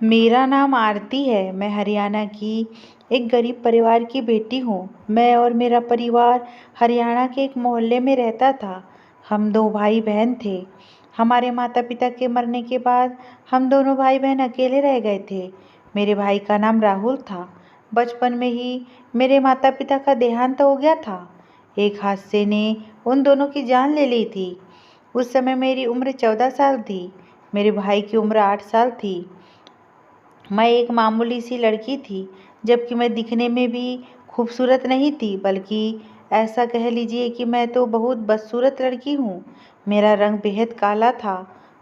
मेरा नाम आरती है। मैं हरियाणा की एक गरीब परिवार की बेटी हूँ। मैं और मेरा परिवार हरियाणा के एक मोहल्ले में रहता था। हम दो भाई बहन थे। हमारे माता पिता के मरने के बाद हम दोनों भाई बहन अकेले रह गए थे। मेरे भाई का नाम राहुल था। बचपन में ही मेरे माता पिता का देहांत हो गया था। एक हादसे ने उन दोनों की जान ले ली थी। उस समय मेरी उम्र 14 साल थी। मेरे भाई की उम्र 8 साल थी। मैं एक मामूली सी लड़की थी, जबकि मैं दिखने में भी खूबसूरत नहीं थी, बल्कि ऐसा कह लीजिए कि मैं तो बहुत बदसूरत लड़की हूँ। मेरा रंग बेहद काला था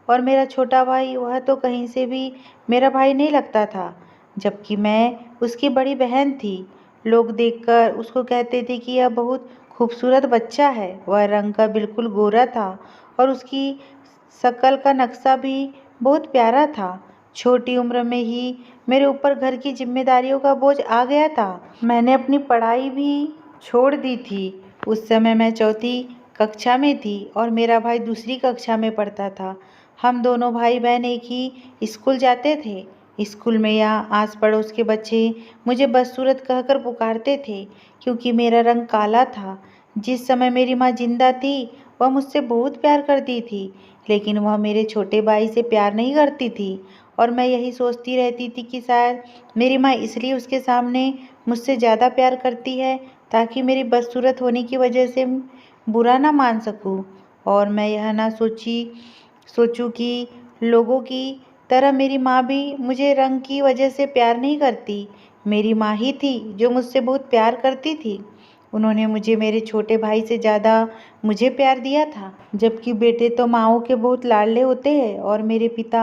और मेरा छोटा भाई वह तो कहीं से भी मेरा भाई नहीं लगता था, जबकि मैं उसकी बड़ी बहन थी। लोग देखकर उसको कहते थे कि यह बहुत खूबसूरत बच्चा है। वह रंग का बिल्कुल गोरा था और उसकी शक्ल का नक्शा भी बहुत प्यारा था। छोटी उम्र में ही मेरे ऊपर घर की जिम्मेदारियों का बोझ आ गया था। मैंने अपनी पढ़ाई भी छोड़ दी थी। उस समय मैं चौथी कक्षा में थी और मेरा भाई दूसरी कक्षा में पढ़ता था। हम दोनों भाई बहन एक ही स्कूल जाते थे। स्कूल में या आस पड़ोस के बच्चे मुझे बदसूरत कहकर पुकारते थे, क्योंकि मेरा रंग काला था। जिस समय मेरी माँ जिंदा थी, वह मुझसे बहुत प्यार करती थी, लेकिन वह मेरे छोटे भाई से प्यार नहीं करती थी। और मैं यही सोचती रहती थी कि शायद मेरी माँ इसलिए उसके सामने मुझसे ज़्यादा प्यार करती है, ताकि मेरी बदसूरत होने की वजह से बुरा ना मान सकूं। और मैं यह ना सोचूं कि लोगों की तरह मेरी माँ भी मुझे रंग की वजह से प्यार नहीं करती। मेरी माँ ही थी जो मुझसे बहुत प्यार करती थी। उन्होंने मुझे मेरे छोटे भाई से ज़्यादा मुझे प्यार दिया था, जबकि बेटे तो माँओं के बहुत लाडले होते हैं। और मेरे पिता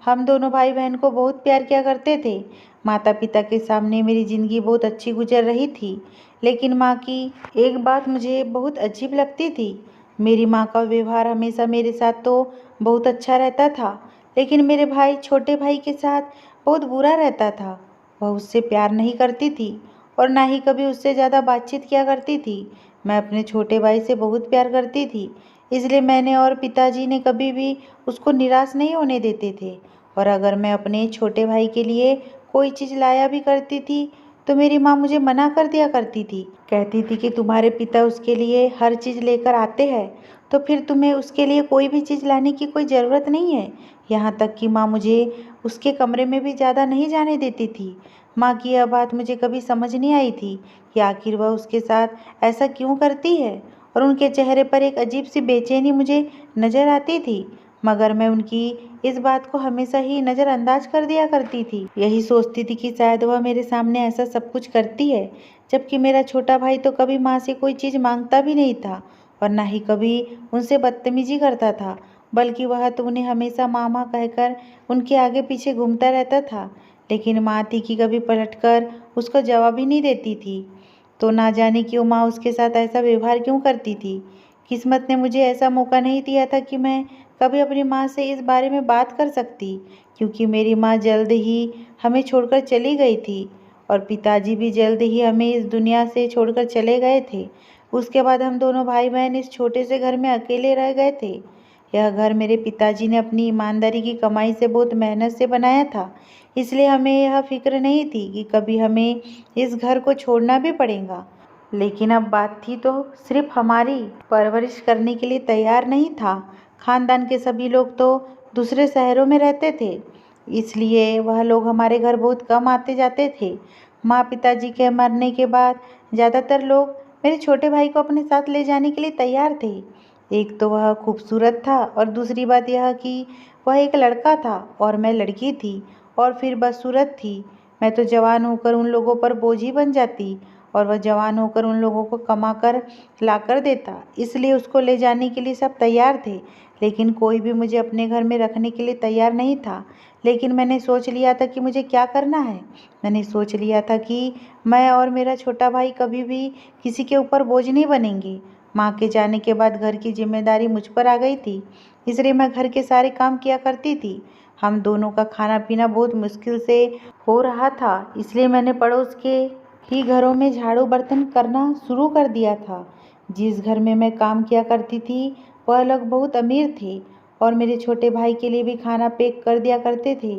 हम दोनों भाई बहन को बहुत प्यार किया करते थे। माता पिता के सामने मेरी ज़िंदगी बहुत अच्छी गुजर रही थी, लेकिन माँ की एक बात मुझे बहुत अजीब लगती थी। मेरी माँ का व्यवहार हमेशा मेरे साथ तो बहुत अच्छा रहता था, लेकिन मेरे भाई छोटे भाई के साथ बहुत बुरा रहता था। वह उससे प्यार नहीं करती थी और ना ही कभी उससे ज़्यादा बातचीत किया करती थी। मैं अपने छोटे भाई से बहुत प्यार करती थी, इसलिए मैंने और पिताजी ने कभी भी उसको निराश नहीं होने देते थे। और अगर मैं अपने छोटे भाई के लिए कोई चीज़ लाया भी करती थी, तो मेरी माँ मुझे मना कर दिया करती थी। कहती थी कि तुम्हारे पिता उसके लिए हर चीज़ लेकर आते हैं, तो फिर तुम्हें उसके लिए कोई भी चीज़ लाने की कोई ज़रूरत नहीं है। यहाँ तक कि माँ मुझे उसके कमरे में भी ज़्यादा नहीं जाने देती थी। माँ की यह बात मुझे कभी समझ नहीं आई थी कि आखिर वह उसके साथ ऐसा क्यों करती है, और उनके चेहरे पर एक अजीब सी बेचैनी मुझे नज़र आती थी। मगर मैं उनकी इस बात को हमेशा ही नज़रअंदाज कर दिया करती थी। यही सोचती थी कि शायद वह मेरे सामने ऐसा सब कुछ करती है, जबकि मेरा छोटा भाई तो कभी माँ से कोई चीज़ मांगता भी नहीं था और ना ही कभी उनसे बदतमीजी करता था, बल्कि वह तो उन्हें हमेशा मामा कहकर उनके आगे पीछे घूमता रहता था। लेकिन माँ थी कि कभी पलटकर उसको जवाब ही नहीं देती थी। तो ना जाने क्यों माँ उसके साथ ऐसा व्यवहार क्यों करती थी। किस्मत ने मुझे ऐसा मौका नहीं दिया था कि मैं कभी अपनी माँ से इस बारे में बात कर सकती, क्योंकि मेरी माँ जल्द ही हमें छोड़कर चली गई थी और पिताजी भी जल्द ही हमें इस दुनिया से छोड़कर चले गए थे। उसके बाद हम दोनों भाई बहन इस छोटे से घर में अकेले रह गए थे। यह घर मेरे पिताजी ने अपनी ईमानदारी की कमाई से बहुत मेहनत से बनाया था, इसलिए हमें यह फिक्र नहीं थी कि कभी हमें इस घर को छोड़ना भी पड़ेगा। लेकिन अब बात थी तो सिर्फ हमारी। परवरिश करने के लिए तैयार नहीं था। खानदान के सभी लोग तो दूसरे शहरों में रहते थे, इसलिए वह लोग हमारे घर बहुत कम आते जाते थे। माँ पिताजी के मरने के बाद ज़्यादातर लोग मेरे छोटे भाई को अपने साथ ले जाने के लिए तैयार थे। एक तो वह खूबसूरत था और दूसरी बात यह कि वह एक लड़का था और मैं लड़की थी, और फिर बदसूरत थी। मैं तो जवान होकर उन लोगों पर बोझ ही बन जाती और वह जवान होकर उन लोगों को कमा कर ला कर देता। इसलिए उसको ले जाने के लिए सब तैयार थे, लेकिन कोई भी मुझे अपने घर में रखने के लिए तैयार नहीं था। लेकिन मैंने सोच लिया था कि मुझे क्या करना है। मैंने सोच लिया था कि मैं और मेरा छोटा भाई कभी भी किसी के ऊपर बोझ नहीं बनेंगे। माँ के जाने के बाद घर की जिम्मेदारी मुझ पर आ गई थी, इसलिए मैं घर के सारे काम किया करती थी। हम दोनों का खाना पीना बहुत मुश्किल से हो रहा था, इसलिए मैंने पड़ोस के ही घरों में झाड़ू बर्तन करना शुरू कर दिया था। जिस घर में मैं काम किया करती थी, वह लोग बहुत अमीर थे और मेरे छोटे भाई के लिए भी खाना पैक कर दिया करते थे।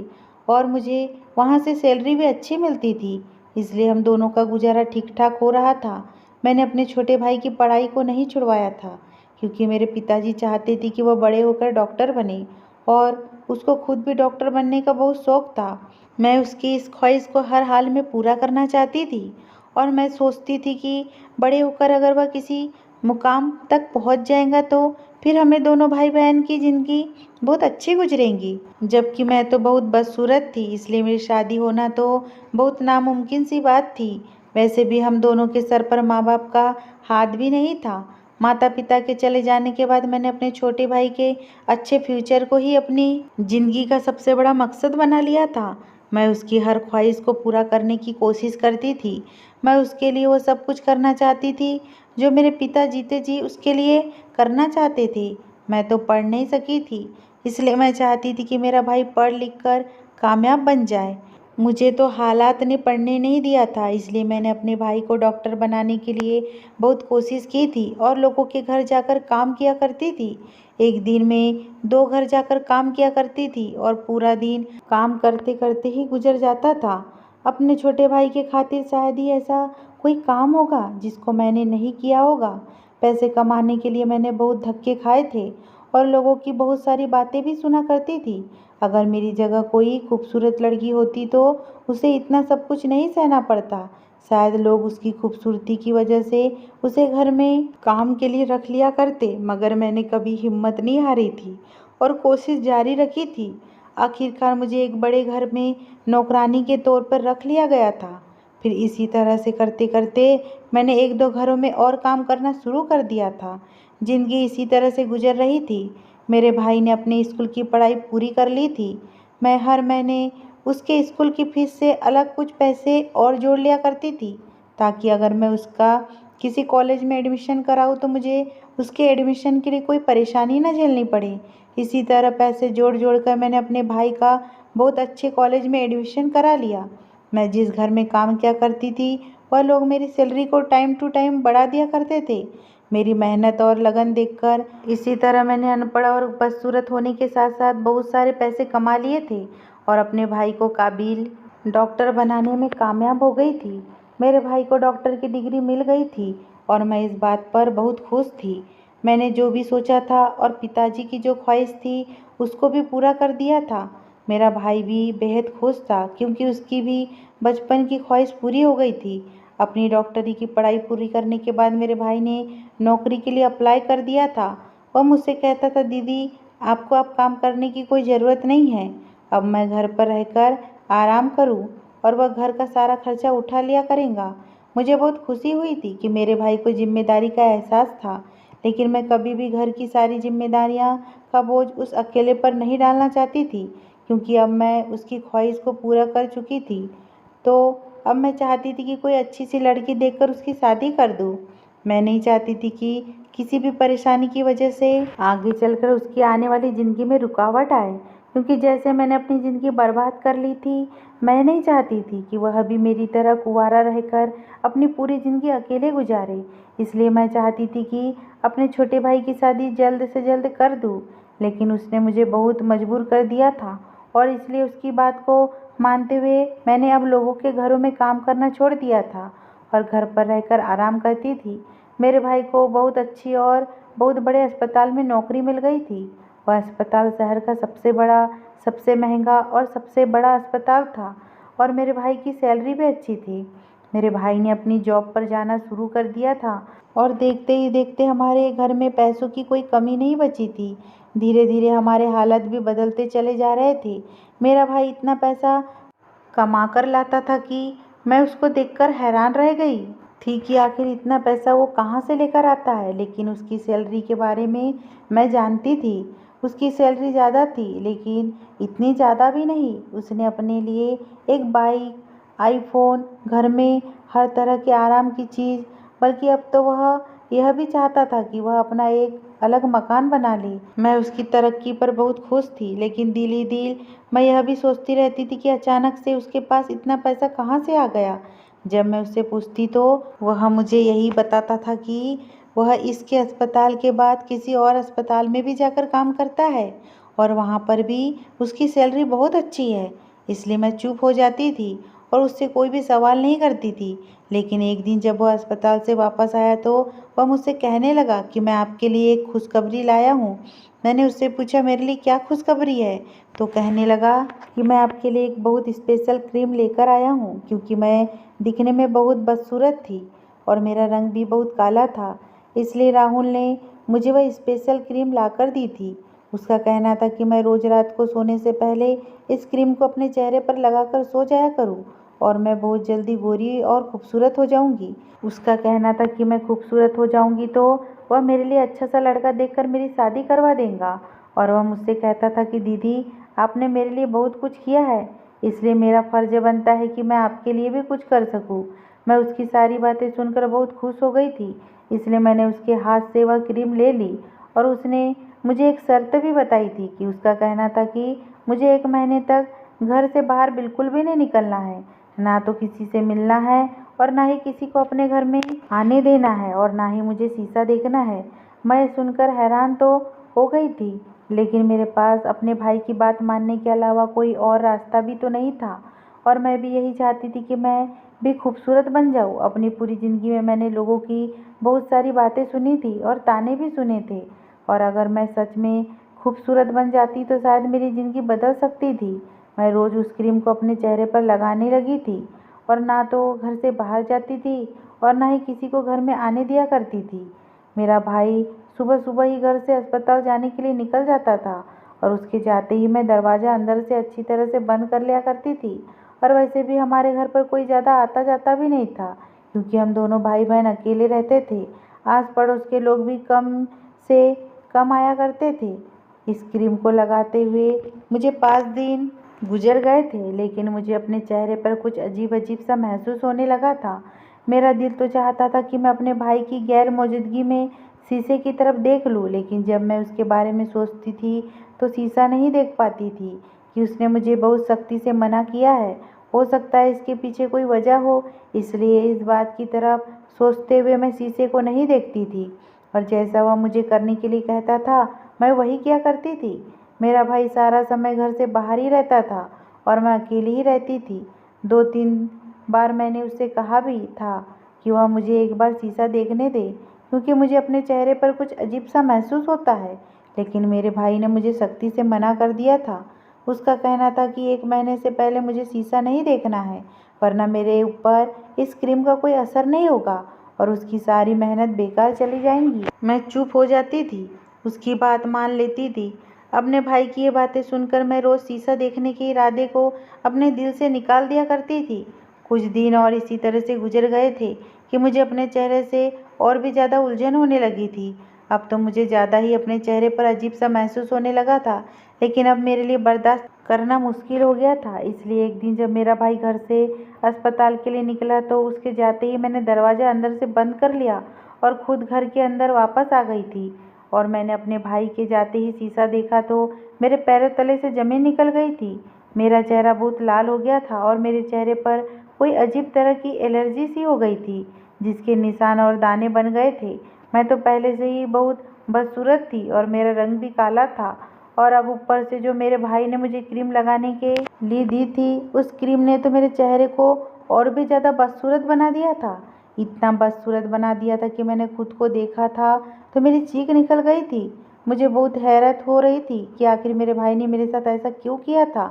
और मुझे वहाँ से सैलरी भी अच्छी मिलती थी, इसलिए हम दोनों का गुजारा ठीक ठाक हो रहा था। मैंने अपने छोटे भाई की पढ़ाई को नहीं छुड़वाया था, क्योंकि मेरे पिताजी चाहते थे कि वह बड़े होकर डॉक्टर बने, और उसको खुद भी डॉक्टर बनने का बहुत शौक था। मैं उसकी इस ख्वाहिश को हर हाल में पूरा करना चाहती थी, और मैं सोचती थी कि बड़े होकर अगर वह किसी मुकाम तक पहुंच जाएगा तो फिर हमें दोनों भाई बहन की ज़िंदगी बहुत अच्छी गुजरेंगी। जबकि मैं तो बहुत बदसूरत थी, इसलिए मेरी शादी होना तो बहुत नामुमकिन सी बात थी। वैसे भी हम दोनों के सर पर माँ बाप का हाथ भी नहीं था। माता पिता के चले जाने के बाद मैंने अपने छोटे भाई के अच्छे फ्यूचर को ही अपनी ज़िंदगी का सबसे बड़ा मकसद बना लिया था। मैं उसकी हर ख्वाहिश को पूरा करने की कोशिश करती थी। मैं उसके लिए वो सब कुछ करना चाहती थी जो मेरे पिता जीते जी उसके लिए करना चाहते थे। मैं तो पढ़ नहीं सकी थी, इसलिए मैं चाहती थी कि मेरा भाई पढ़ लिख कर कामयाब बन जाए। मुझे तो हालात ने पढ़ने नहीं दिया था, इसलिए मैंने अपने भाई को डॉक्टर बनाने के लिए बहुत कोशिश की थी और लोगों के घर जाकर काम किया करती थी। एक दिन में 2 घर जाकर काम किया करती थी और पूरा दिन काम करते करते ही गुजर जाता था। अपने छोटे भाई के खातिर शायद ही ऐसा कोई काम होगा जिसको मैंने नहीं किया होगा। पैसे कमाने के लिए मैंने बहुत धक्के खाए थे और लोगों की बहुत सारी बातें भी सुना करती थी। अगर मेरी जगह कोई खूबसूरत लड़की होती तो उसे इतना सब कुछ नहीं सहना पड़ता। शायद लोग उसकी खूबसूरती की वजह से उसे घर में काम के लिए रख लिया करते, मगर मैंने कभी हिम्मत नहीं हारी थी और कोशिश जारी रखी थी। आखिरकार मुझे एक बड़े घर में नौकरानी के तौर पर रख लिया गया था। फिर इसी तरह से करते करते मैंने 1-2 घरों में और काम करना शुरू कर दिया था। ज़िंदगी इसी तरह से गुजर रही थी। मेरे भाई ने अपने स्कूल की पढ़ाई पूरी कर ली थी। मैं हर महीने उसके स्कूल की फीस से अलग कुछ पैसे और जोड़ लिया करती थी, ताकि अगर मैं उसका किसी कॉलेज में एडमिशन कराऊँ तो मुझे उसके एडमिशन के लिए कोई परेशानी ना झेलनी पड़े। इसी तरह पैसे जोड़ जोड़ कर मैंने अपने भाई का बहुत अच्छे कॉलेज में एडमिशन करा लिया। मैं जिस घर में काम किया करती थी, वह लोग मेरी सैलरी को टाइम टू टाइम बढ़ा दिया करते थे। मेरी मेहनत और लगन देखकर इसी तरह मैंने अनपढ़ और बदसूरत होने के साथ साथ बहुत सारे पैसे कमा लिए थे और अपने भाई को काबिल डॉक्टर बनाने में कामयाब हो गई थी। मेरे भाई को डॉक्टर की डिग्री मिल गई थी और मैं इस बात पर बहुत खुश थी। मैंने जो भी सोचा था और पिताजी की जो ख्वाहिश थी उसको भी पूरा कर दिया था। मेरा भाई भी बेहद खुश था, क्योंकि उसकी भी बचपन की ख्वाहिश पूरी हो गई थी। अपनी डॉक्टरी की पढ़ाई पूरी करने के बाद मेरे भाई ने नौकरी के लिए अप्लाई कर दिया था। वह मुझसे कहता था, दीदी आपको अब काम करने की कोई ज़रूरत नहीं है, अब मैं घर पर रहकर आराम करूं और वह घर का सारा खर्चा उठा लिया करेगा। मुझे बहुत खुशी हुई थी कि मेरे भाई को जिम्मेदारी का एहसास था, लेकिन मैं कभी भी घर की सारी जिम्मेदारियां का बोझ उस अकेले पर नहीं डालना चाहती थी, क्योंकि अब मैं उसकी ख्वाहिश को पूरा कर चुकी थी। तो अब मैं चाहती थी कि कोई अच्छी सी लड़की देखकर उसकी शादी कर दूं। मैं नहीं चाहती थी कि किसी भी परेशानी की वजह से आगे चलकर उसकी आने वाली ज़िंदगी में रुकावट आए, क्योंकि जैसे मैंने अपनी ज़िंदगी बर्बाद कर ली थी, मैं नहीं चाहती थी कि वह भी मेरी तरह कुंवारा रहकर अपनी पूरी ज़िंदगी अकेले गुजारे। इसलिए मैं चाहती थी कि अपने छोटे भाई की शादी जल्द से जल्द कर दूं, लेकिन उसने मुझे बहुत मजबूर कर दिया था और इसलिए उसकी बात को मानते हुए मैंने अब लोगों के घरों में काम करना छोड़ दिया था और घर पर रहकर आराम करती थी। मेरे भाई को बहुत अच्छी और बहुत बड़े अस्पताल में नौकरी मिल गई थी। वह अस्पताल शहर का सबसे बड़ा, सबसे महंगा और सबसे बड़ा अस्पताल था और मेरे भाई की सैलरी भी अच्छी थी। मेरे भाई ने अपनी जॉब पर जाना शुरू कर दिया था और देखते ही देखते हमारे घर में पैसों की कोई कमी नहीं बची थी। धीरे धीरे हमारे हालात भी बदलते चले जा रहे थे। मेरा भाई इतना पैसा कमा कर लाता था कि मैं उसको देखकर हैरान रह गई थी कि आखिर इतना पैसा वो कहाँ से लेकर आता है। लेकिन उसकी सैलरी के बारे में मैं जानती थी। उसकी सैलरी ज़्यादा थी, लेकिन इतनी ज़्यादा भी नहीं। उसने अपने लिए एक बाइक, आईफोन, घर में हर तरह के आराम की चीज़, बल्कि अब तो वह यह भी चाहता था कि वह अपना एक अलग मकान बना ले। मैं उसकी तरक्की पर बहुत खुश थी, लेकिन दिल ही दिल मैं यह भी सोचती रहती थी कि अचानक से उसके पास इतना पैसा कहाँ से आ गया। जब मैं उससे पूछती तो वह मुझे यही बताता था कि वह इसके अस्पताल के बाद किसी और अस्पताल में भी जाकर काम करता है और वहाँ पर भी उसकी सैलरी बहुत अच्छी है। इसलिए मैं चुप हो जाती थी और उससे कोई भी सवाल नहीं करती थी। लेकिन एक दिन जब वह अस्पताल से वापस आया तो वह मुझसे कहने लगा कि मैं आपके लिए एक खुशखबरी लाया हूँ। मैंने उससे पूछा, मेरे लिए क्या खुशखबरी है? तो कहने लगा कि मैं आपके लिए एक बहुत स्पेशल क्रीम लेकर आया हूँ, क्योंकि मैं दिखने में बहुत बदसूरत थी और मेरा रंग भी बहुत काला था। इसलिए राहुल ने मुझे वह स्पेशल क्रीम लाकर दी थी। उसका कहना था कि मैं रोज रात को सोने से पहले इस क्रीम को अपने चेहरे पर लगाकर सो जाया करूं और मैं बहुत जल्दी गोरी और खूबसूरत हो जाऊंगी। उसका कहना था कि मैं खूबसूरत हो जाऊंगी तो वह मेरे लिए अच्छा सा लड़का देखकर मेरी शादी करवा देगा। और वह मुझसे कहता था कि दीदी, आपने मेरे लिए बहुत कुछ किया है, इसलिए मेरा फर्ज बनता है कि मैं आपके लिए भी कुछ कर सकूं। मैं उसकी सारी बातें सुनकर बहुत खुश हो गई थी, इसलिए मैंने उसके हाथ से वह क्रीम ले ली। और उसने मुझे एक शर्त भी बताई थी कि उसका कहना था कि मुझे 1 महीने तक घर से बाहर बिल्कुल भी नहीं निकलना है, ना तो किसी से मिलना है और ना ही किसी को अपने घर में आने देना है और ना ही मुझे शीशा देखना है। मैं सुनकर हैरान तो हो गई थी, लेकिन मेरे पास अपने भाई की बात मानने के अलावा कोई और रास्ता भी तो नहीं था। और मैं भी यही चाहती थी कि मैं भी खूबसूरत बन जाऊँ। अपनी पूरी ज़िंदगी में मैंने लोगों की बहुत सारी बातें सुनी थी और ताने भी सुने थे, और अगर मैं सच में खूबसूरत बन जाती तो शायद मेरी ज़िंदगी बदल सकती थी। मैं रोज़ उस क्रीम को अपने चेहरे पर लगाने लगी थी और ना तो घर से बाहर जाती थी और ना ही किसी को घर में आने दिया करती थी। मेरा भाई सुबह-सुबह ही घर से अस्पताल जाने के लिए निकल जाता था और उसके जाते ही मैं दरवाज़ा अंदर से अच्छी तरह से बंद कर लिया करती थी। और वैसे भी हमारे घर पर कोई ज़्यादा आता-जाता भी नहीं था, क्योंकि हम दोनों भाई-बहन अकेले रहते थे। आस-पड़ोस के लोग भी कम से कम आया करते थे। इस क्रीम को लगाते हुए मुझे 5 दिन गुजर गए थे, लेकिन मुझे अपने चेहरे पर कुछ अजीब-अजीब सा महसूस होने लगा था। मेरा दिल तो चाहता था कि मैं अपने भाई की गैर मौजूदगी में शीशे की तरफ देख लूं, लेकिन जब मैं उसके बारे में सोचती थी तो शीशा नहीं देख पाती थी कि उसने मुझे बहुत सख्ती से मना किया है। हो सकता है इसके पीछे कोई वजह हो, इसलिए इस बात की तरफ सोचते हुए मैं शीशे को नहीं देखती थी और जैसा वह मुझे करने के लिए कहता था मैं वही किया करती थी। मेरा भाई सारा समय घर से बाहर ही रहता था और मैं अकेली ही रहती थी। 2-3 बार मैंने उससे कहा भी था कि वह मुझे एक बार शीशा देखने दे, क्योंकि मुझे अपने चेहरे पर कुछ अजीब सा महसूस होता है, लेकिन मेरे भाई ने मुझे सख्ती से मना कर दिया था। उसका कहना था कि 1 महीने से पहले मुझे शीशा नहीं देखना है, वरना मेरे ऊपर इस क्रीम का कोई असर नहीं होगा और उसकी सारी मेहनत बेकार चली जाएंगी। मैं चुप हो जाती थी, उसकी बात मान लेती थी। अपने भाई की ये बातें सुनकर मैं रोज़ शीशा देखने के इरादे को अपने दिल से निकाल दिया करती थी। कुछ दिन और इसी तरह से गुजर गए थे कि मुझे अपने चेहरे से और भी ज़्यादा उलझन होने लगी थी। अब तो मुझे ज़्यादा ही अपने चेहरे पर अजीब सा महसूस होने लगा था, लेकिन अब मेरे लिए बर्दाश्त करना मुश्किल हो गया था। इसलिए एक दिन जब मेरा भाई घर से अस्पताल के लिए निकला तो उसके जाते ही मैंने दरवाज़ा अंदर से बंद कर लिया और खुद घर के अंदर वापस आ गई थी। और मैंने अपने भाई के जाते ही शीशा देखा तो मेरे पैरों तले से ज़मीन निकल गई थी। मेरा चेहरा बहुत लाल हो गया था और मेरे चेहरे पर कोई अजीब तरह की एलर्जी सी हो गई थी, जिसके निशान और दाने बन गए थे। मैं तो पहले से ही बहुत बदसूरत थी और मेरा रंग भी काला था, और अब ऊपर से जो मेरे भाई ने मुझे क्रीम लगाने के लिए दी थी, उस क्रीम ने तो मेरे चेहरे को और भी ज़्यादा बदसूरत बना दिया था। इतना बदसूरत बना दिया था कि मैंने खुद को देखा था तो मेरी चीख निकल गई थी। मुझे बहुत हैरत हो रही थी कि आखिर मेरे भाई ने मेरे साथ ऐसा क्यों किया था।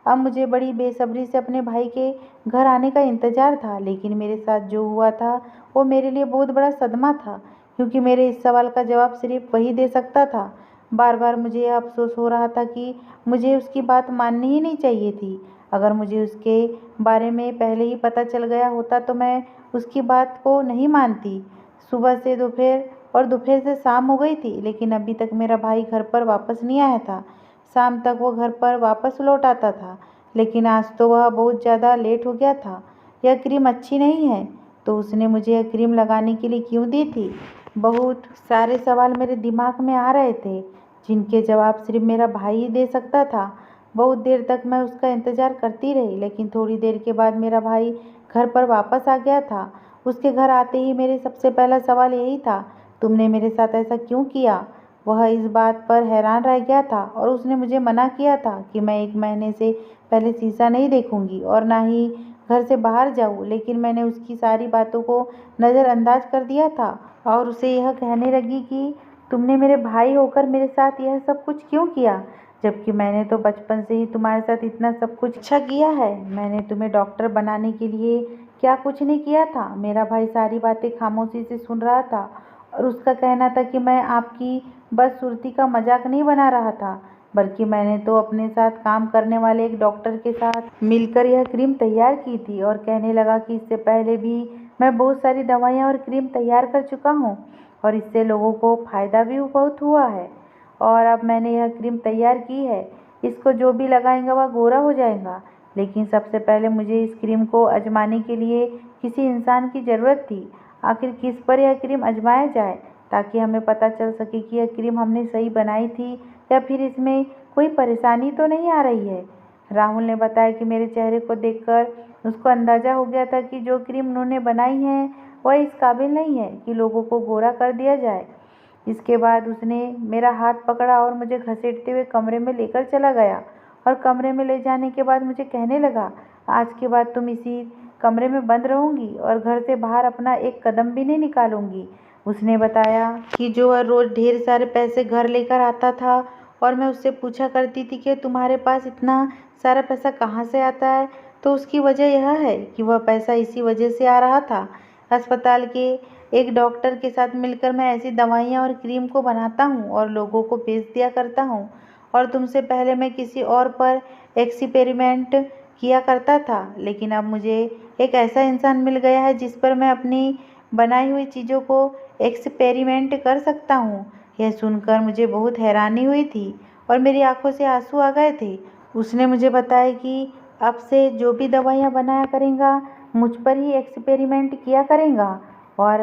अब मुझे बड़ी बेसब्री से अपने भाई के घर आने का इंतज़ार था, लेकिन मेरे साथ जो हुआ था वो मेरे लिए बहुत बड़ा सदमा था, क्योंकि मेरे इस सवाल का जवाब सिर्फ वही दे सकता था। बार-बार मुझे यह अफ़सोस हो रहा था कि मुझे उसकी बात माननी ही नहीं चाहिए थी। अगर मुझे उसके बारे में पहले ही पता चल गया होता तो मैं उसकी बात को नहीं मानती। सुबह से दोपहर और दोपहर से शाम हो गई थी, लेकिन अभी तक मेरा भाई घर पर वापस नहीं आया था। शाम तक वो घर पर वापस लौट आता था, लेकिन आज तो वह बहुत ज़्यादा लेट हो गया था। यह क्रीम अच्छी नहीं है, तो उसने मुझे यह क्रीम लगाने के लिए क्यों दी थी? बहुत सारे सवाल मेरे दिमाग में आ रहे थे, जिनके जवाब सिर्फ मेरा भाई ही दे सकता था। बहुत देर तक मैं उसका इंतज़ार करती रही, लेकिन थोड़ी देर के बाद मेरा भाई घर पर वापस आ गया था। उसके घर आते ही मेरे सबसे पहला सवाल यही था, तुमने मेरे साथ ऐसा क्यों किया? वह इस बात पर हैरान रह गया था और उसने मुझे मना किया था कि मैं 1 महीने से पहले शीशा नहीं देखूंगी और ना ही घर से बाहर जाऊं, लेकिन मैंने उसकी सारी बातों को नज़रअंदाज कर दिया था और उसे यह कहने लगी कि तुमने मेरे भाई होकर मेरे साथ यह सब कुछ क्यों किया, जबकि मैंने तो बचपन से ही तुम्हारे साथ इतना सब कुछ अच्छा किया है। मैंने तुम्हें डॉक्टर बनाने के लिए क्या कुछ नहीं किया था। मेरा भाई सारी बातें खामोशी से सुन रहा था और उसका कहना था कि मैं आपकी बदसूरती का मजाक नहीं बना रहा था, बल्कि मैंने तो अपने साथ काम करने वाले एक डॉक्टर के साथ मिलकर यह क्रीम तैयार की थी और कहने लगा कि इससे पहले भी मैं बहुत सारी दवाइयाँ और क्रीम तैयार कर चुका हूँ और इससे लोगों को फ़ायदा भी बहुत हुआ है। और अब मैंने यह क्रीम तैयार की है, इसको जो भी लगाएगा वह गोरा हो जाएगा। लेकिन सबसे पहले मुझे इस क्रीम को आजमाने के लिए किसी इंसान की ज़रूरत थी। आखिर किस पर यह क्रीम आजमाया जाए ताकि हमें पता चल सके कि यह क्रीम हमने सही बनाई थी या फिर इसमें कोई परेशानी तो नहीं आ रही है। राहुल ने बताया कि मेरे चेहरे को देखकर उसको अंदाज़ा हो गया था कि जो क्रीम उन्होंने बनाई है वह इस काबिल नहीं है कि लोगों को गोरा कर दिया जाए। इसके बाद उसने मेरा हाथ पकड़ा और मुझे घसीटते हुए कमरे में लेकर चला गया और कमरे में ले जाने के बाद मुझे कहने लगा, आज के बाद तुम इसी कमरे में बंद रहूंगी और घर से बाहर अपना एक कदम भी नहीं निकालूंगी। उसने बताया कि जो वह रोज़ ढेर सारे पैसे घर लेकर आता था और मैं उससे पूछा करती थी कि तुम्हारे पास इतना सारा पैसा कहाँ से आता है, तो उसकी वजह यह है कि वह पैसा इसी वजह से आ रहा था। अस्पताल के एक डॉक्टर के साथ मिलकर मैं ऐसी दवाइयाँ और क्रीम को बनाता हूँ और लोगों को बेच दिया करता हूँ। और तुमसे पहले मैं किसी और पर एक्सपेरिमेंट किया करता था, लेकिन अब मुझे एक ऐसा इंसान मिल गया है जिस पर मैं अपनी बनाई हुई चीज़ों को एक्सपेरिमेंट कर सकता हूँ। यह सुनकर मुझे बहुत हैरानी हुई थी और मेरी आंखों से आंसू आ गए थे। उसने मुझे बताया कि अब से जो भी दवाइयाँ बनाया करेगा मुझ पर ही एक्सपेरिमेंट किया करेगा और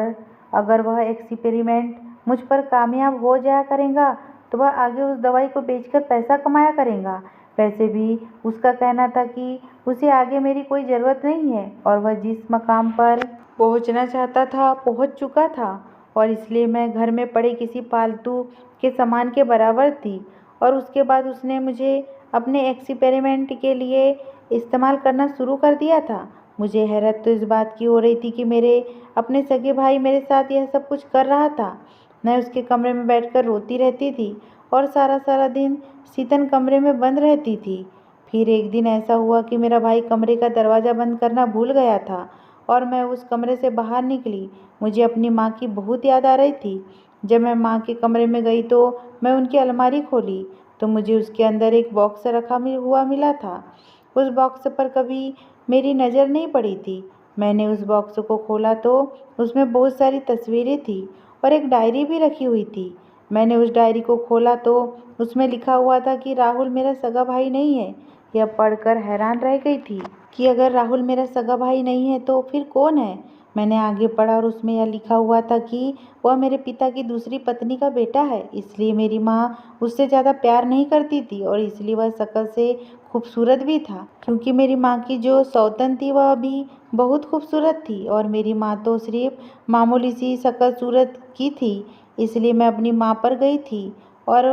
अगर वह एक्सपेरिमेंट मुझ पर कामयाब हो जाया करेगा तो वह आगे उस दवाई को बेचकर पैसा कमाया करेगा। वैसे भी उसका कहना था कि उसे आगे मेरी कोई ज़रूरत नहीं है और वह जिस मकाम पर पहुंचना चाहता था पहुंच चुका था और इसलिए मैं घर में पड़े किसी फालतू के सामान के बराबर थी। और उसके बाद उसने मुझे अपने एक्सपेरिमेंट के लिए इस्तेमाल करना शुरू कर दिया था। मुझे हैरत तो इस बात की हो रही थी कि मेरे अपने सगे भाई मेरे साथ यह सब कुछ कर रहा था। मैं उसके कमरे में बैठकर रोती रहती थी और सारा सारा दिन शीतन कमरे में बंद रहती थी। फिर एक दिन ऐसा हुआ कि मेरा भाई कमरे का दरवाज़ा बंद करना भूल गया था और मैं उस कमरे से बाहर निकली। मुझे अपनी माँ की बहुत याद आ रही थी। जब मैं माँ के कमरे में गई तो मैं उनकी अलमारी खोली तो मुझे उसके अंदर एक बॉक्स रखा हुआ मिला था। उस बॉक्स पर कभी मेरी नज़र नहीं पड़ी थी। मैंने उस बॉक्स को खोला तो उसमें बहुत सारी तस्वीरें थी और एक डायरी भी रखी हुई थी। मैंने उस डायरी को खोला तो उसमें लिखा हुआ था कि राहुल मेरा सगा भाई नहीं है। यह पढ़कर हैरान रह गई थी कि अगर राहुल मेरा सगा भाई नहीं है तो फिर कौन है। मैंने आगे पढ़ा और उसमें यह लिखा हुआ था कि वह मेरे पिता की दूसरी पत्नी का बेटा है, इसलिए मेरी माँ उससे ज़्यादा प्यार नहीं करती थी और इसलिए वह शक्ल से खूबसूरत भी था, क्योंकि मेरी माँ की जो सौतन थी वह भी बहुत खूबसूरत थी और मेरी माँ तो सिर्फ मामूली सी शक्ल सूरत की थी। इसलिए मैं अपनी माँ पर गई थी और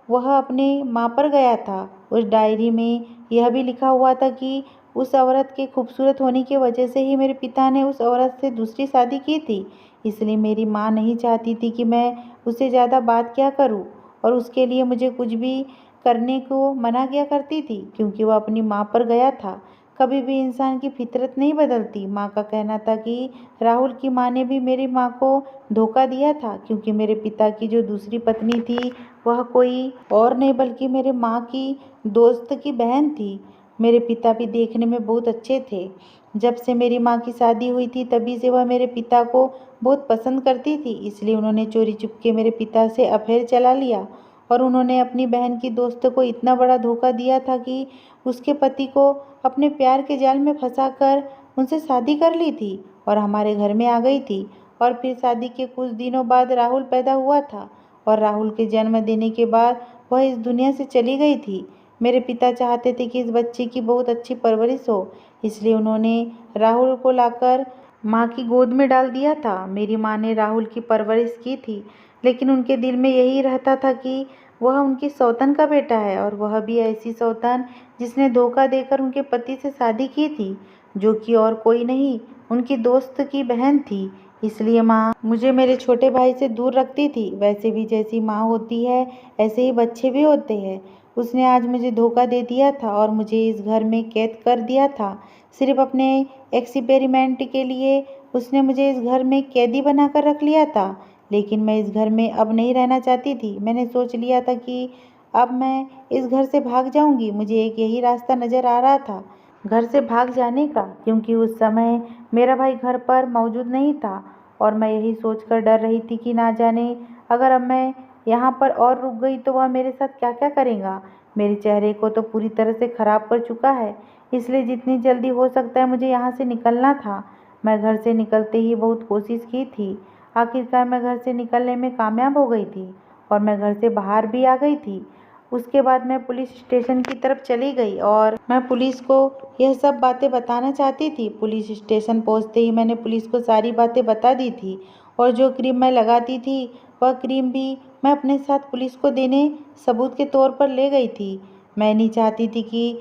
वह अपने माँ पर गया था। उस डायरी में यह भी लिखा हुआ था कि उस औरत के खूबसूरत होने की वजह से ही मेरे पिता ने उस औरत से दूसरी शादी की थी। इसलिए मेरी माँ नहीं चाहती थी कि मैं उससे ज़्यादा बात क्या करूँ और उसके लिए मुझे कुछ भी करने को मना किया करती थी, क्योंकि वह अपनी माँ पर गया था। कभी भी इंसान की फितरत नहीं बदलती। माँ का कहना था कि राहुल की माँ ने भी मेरी माँ को धोखा दिया था, क्योंकि मेरे पिता की जो दूसरी पत्नी थी वह कोई और नहीं बल्कि मेरे माँ की दोस्त की बहन थी। मेरे पिता भी देखने में बहुत अच्छे थे। जब से मेरी माँ की शादी हुई थी तभी से वह मेरे पिता को बहुत पसंद करती थी, इसलिए उन्होंने चोरी चुपके मेरे पिता से अफेयर चला लिया और उन्होंने अपनी बहन की दोस्त को इतना बड़ा धोखा दिया था कि उसके पति को अपने प्यार के जाल में फंसाकर उनसे शादी कर ली थी और हमारे घर में आ गई थी। और फिर शादी के कुछ दिनों बाद राहुल पैदा हुआ था और राहुल के जन्म देने के बाद वह इस दुनिया से चली गई थी। मेरे पिता चाहते थे कि इस बच्चे की बहुत अच्छी परवरिश हो, इसलिए उन्होंने राहुल को लाकर माँ की गोद में डाल दिया था। मेरी माँ ने राहुल की परवरिश की थी। लेकिन उनके दिल में यही रहता था कि वह उनकी सौतन का बेटा है, और वह भी ऐसी सौतन जिसने धोखा देकर उनके पति से शादी की थी, जो कि और कोई नहीं, उनकी दोस्त की बहन थी। इसलिए माँ मुझे मेरे छोटे भाई से दूर रखती थी। वैसे भी जैसी माँ होती है ऐसे ही बच्चे भी होते हैं। उसने आज मुझे धोखा दे दिया था और मुझे इस घर में कैद कर दिया था। सिर्फ अपने एक्सपेरिमेंट के लिए उसने मुझे इस घर में कैदी बनाकर रख लिया था। लेकिन मैं इस घर में अब नहीं रहना चाहती थी। मैंने सोच लिया था कि अब मैं इस घर से भाग जाऊंगी। मुझे एक यही रास्ता नज़र आ रहा था घर से भाग जाने का, क्योंकि उस समय मेरा भाई घर पर मौजूद नहीं था। और मैं यही सोचकर डर रही थी कि ना जाने अगर अब मैं यहाँ पर और रुक गई तो वह मेरे साथ क्या क्या करेगा। मेरे चेहरे को तो पूरी तरह से खराब कर चुका है। इसलिए जितनी जल्दी हो सकता है मुझे यहाँ से निकलना था। मैं घर से निकलते ही बहुत कोशिश की थी। आखिरकार मैं घर से निकलने में कामयाब हो गई थी और मैं घर से बाहर भी आ गई थी। उसके बाद मैं पुलिस स्टेशन की तरफ चली गई और मैं पुलिस को यह सब बातें बताना चाहती थी। पुलिस स्टेशन पहुंचते ही मैंने पुलिस को सारी बातें बता दी थी, और जो क्रीम मैं लगाती थी वह क्रीम भी मैं अपने साथ पुलिस को देने सबूत के तौर पर ले गई थी। मैं नहीं चाहती थी कि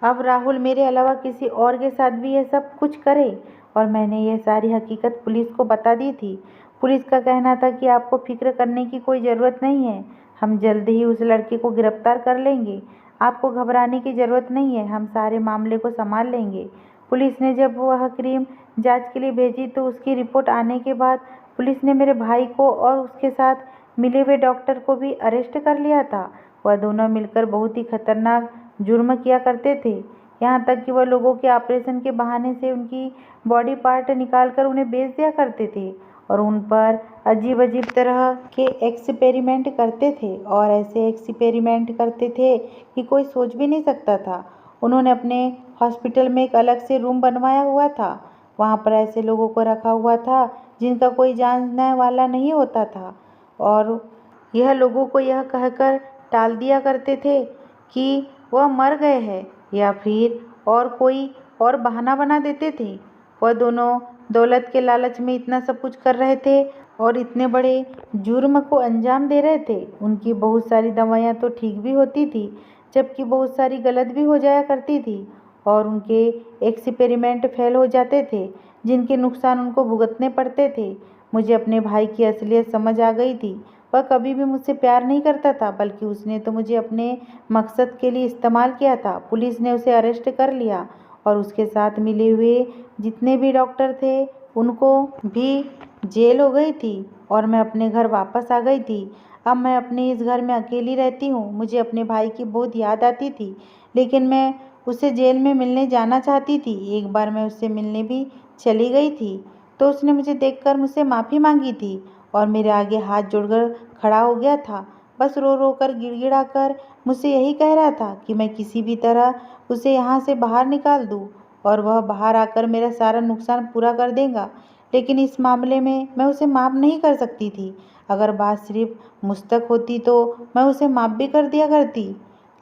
अब राहुल मेरे अलावा किसी और के साथ भी यह सब कुछ करे, और मैंने यह सारी हकीकत पुलिस को बता दी थी। पुलिस का कहना था कि आपको फिक्र करने की कोई ज़रूरत नहीं है, हम जल्द ही उस लड़के को गिरफ्तार कर लेंगे। आपको घबराने की ज़रूरत नहीं है, हम सारे मामले को संभाल लेंगे। पुलिस ने जब वह क्रीम जांच के लिए भेजी तो उसकी रिपोर्ट आने के बाद पुलिस ने मेरे भाई को और उसके साथ मिले हुए डॉक्टर को भी अरेस्ट कर लिया था। वह दोनों मिलकर बहुत ही खतरनाक जुर्म किया करते थे। यहाँ तक कि वह लोगों के ऑपरेशन के बहाने से उनकी बॉडी पार्ट निकालकर उन्हें बेच दिया करते थे और उन पर अजीब अजीब तरह के एक्सपेरिमेंट करते थे, और ऐसे एक्सपेरिमेंट करते थे कि कोई सोच भी नहीं सकता था। उन्होंने अपने हॉस्पिटल में एक अलग से रूम बनवाया हुआ था। वहाँ पर ऐसे लोगों को रखा हुआ था जिनका कोई जानने वाला नहीं होता था, और यह लोगों को यह कहकर टाल दिया करते थे कि वह मर गए हैं, या फिर और कोई और बहाना बना देते थे। वह दोनों दौलत के लालच में इतना सब कुछ कर रहे थे और इतने बड़े जुर्म को अंजाम दे रहे थे। उनकी बहुत सारी दवाइयाँ तो ठीक भी होती थी, जबकि बहुत सारी गलत भी हो जाया करती थी, और उनके एक्सपेरिमेंट फेल हो जाते थे जिनके नुकसान उनको भुगतने पड़ते थे। मुझे अपने भाई की असलियत समझ आ गई थी। वह कभी भी मुझसे प्यार नहीं करता था, बल्कि उसने तो मुझे अपने मकसद के लिए इस्तेमाल किया था। पुलिस ने उसे अरेस्ट कर लिया और उसके साथ मिले हुए जितने भी डॉक्टर थे उनको भी जेल हो गई थी, और मैं अपने घर वापस आ गई थी। अब मैं अपने इस घर में अकेली रहती हूँ। मुझे अपने भाई की बहुत याद आती थी, लेकिन मैं उसे जेल में मिलने जाना चाहती थी। एक बार मैं उससे मिलने भी चली गई थी तो उसने मुझे देखकर मुझसे माफ़ी मांगी थी और मेरे आगे हाथ जोड़कर खड़ा हो गया था। बस रो रो कर गिड़गिड़ा कर मुझसे यही कह रहा था कि मैं किसी भी तरह उसे यहाँ से बाहर निकाल दूँ और वह बाहर आकर मेरा सारा नुकसान पूरा कर देगा। लेकिन इस मामले में मैं उसे माफ़ नहीं कर सकती थी। अगर बात सिर्फ मुझ तक होती तो मैं उसे माफ़ भी कर दिया करती,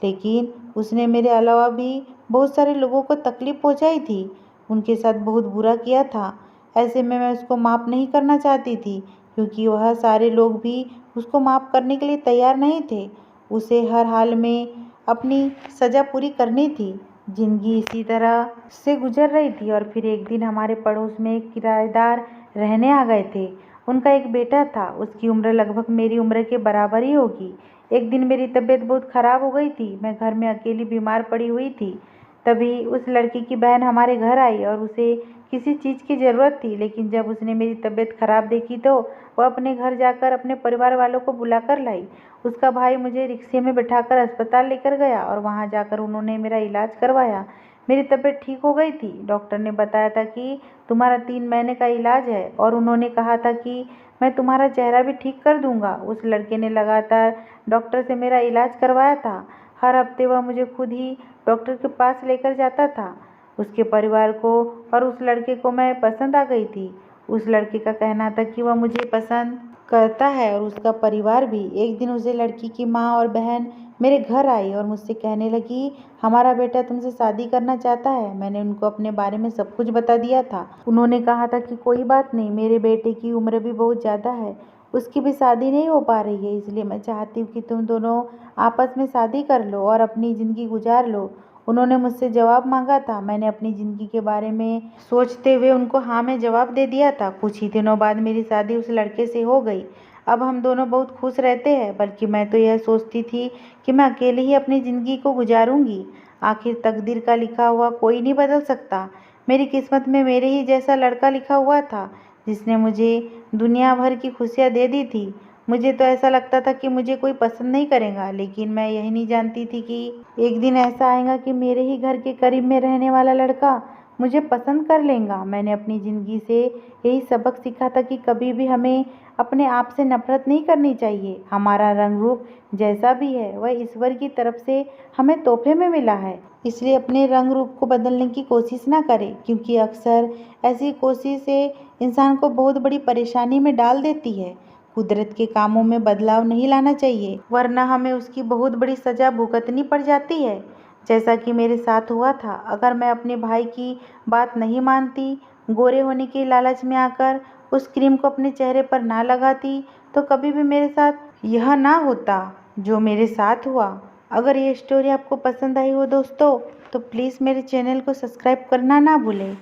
लेकिन उसने मेरे अलावा भी बहुत सारे लोगों को तकलीफ़ पहुँचाई थी, उनके साथ बहुत बुरा किया था। ऐसे में मैं उसको माफ़ नहीं करना चाहती थी, क्योंकि वह सारे लोग भी उसको माफ़ करने के लिए तैयार नहीं थे। उसे हर हाल में अपनी सज़ा पूरी करनी थी। ज़िंदगी इसी तरह से गुजर रही थी, और फिर एक दिन हमारे पड़ोस में एक किराएदार रहने आ गए थे। उनका एक बेटा था, उसकी उम्र लगभग मेरी उम्र के बराबर ही होगी। एक दिन मेरी तबीयत बहुत ख़राब हो गई थी, मैं घर में अकेली बीमार पड़ी हुई थी। तभी उस लड़की की बहन हमारे घर आई और उसे किसी चीज़ की ज़रूरत थी, लेकिन जब उसने मेरी तबीयत ख़राब देखी तो वह अपने घर जाकर अपने परिवार वालों को बुलाकर लाई। उसका भाई मुझे रिक्शे में बिठाकर अस्पताल लेकर गया और वहाँ जाकर उन्होंने मेरा इलाज करवाया। मेरी तबीयत ठीक हो गई थी। डॉक्टर ने बताया था कि तुम्हारा 3 महीने का इलाज है, और उन्होंने कहा था कि मैं तुम्हारा चेहरा भी ठीक कर दूंगा। उस लड़के ने लगातार डॉक्टर से मेरा इलाज करवाया था। हर हफ्ते वह मुझे खुद ही डॉक्टर के पास लेकर जाता था। उसके परिवार को और उस लड़के को मैं पसंद आ गई थी। उस लड़के का कहना था कि वह मुझे पसंद करता है और उसका परिवार भी। एक दिन उसे लड़की की माँ और बहन मेरे घर आई और मुझसे कहने लगी, हमारा बेटा तुमसे शादी करना चाहता है। मैंने उनको अपने बारे में सब कुछ बता दिया था। उन्होंने कहा था कि कोई बात नहीं, मेरे बेटे की उम्र भी बहुत ज़्यादा है, उसकी भी शादी नहीं हो पा रही है, इसलिए मैं चाहती हूँ कि तुम दोनों आपस में शादी कर लो और अपनी ज़िंदगी गुजार लो। उन्होंने मुझसे जवाब मांगा था। मैंने अपनी ज़िंदगी के बारे में सोचते हुए उनको हाँ में जवाब दे दिया था। कुछ ही दिनों बाद मेरी शादी उस लड़के से हो गई। अब हम दोनों बहुत खुश रहते हैं, बल्कि मैं तो यह सोचती थी कि मैं अकेले ही अपनी ज़िंदगी को गुजारूंगी। आखिर तकदीर का लिखा हुआ कोई नहीं बदल सकता। मेरी किस्मत में मेरे ही जैसा लड़का लिखा हुआ था, जिसने मुझे दुनिया भर की खुशियाँ दे दी थी। मुझे तो ऐसा लगता था कि मुझे कोई पसंद नहीं करेगा, लेकिन मैं यही नहीं जानती थी कि एक दिन ऐसा आएगा कि मेरे ही घर के करीब में रहने वाला लड़का मुझे पसंद कर लेगा। मैंने अपनी ज़िंदगी से यही सबक सीखा था कि कभी भी हमें अपने आप से नफरत नहीं करनी चाहिए। हमारा रंग रूप जैसा भी है वह ईश्वर की तरफ से हमें तोहफे में मिला है, इसलिए अपने रंग रूप को बदलने की कोशिश ना करें, क्योंकि अक्सर ऐसी कोशिशें इंसान को बहुत बड़ी परेशानी में डाल देती है। कुदरत के कामों में बदलाव नहीं लाना चाहिए, वरना हमें उसकी बहुत बड़ी सजा भुगतनी पड़ जाती है, जैसा कि मेरे साथ हुआ था। अगर मैं अपने भाई की बात नहीं मानती, गोरे होने के लालच में आकर उस क्रीम को अपने चेहरे पर ना लगाती, तो कभी भी मेरे साथ यह ना होता जो मेरे साथ हुआ। अगर ये स्टोरी आपको पसंद आई हो दोस्तों, तो प्लीज़ मेरे चैनल को सब्सक्राइब करना ना भूलें।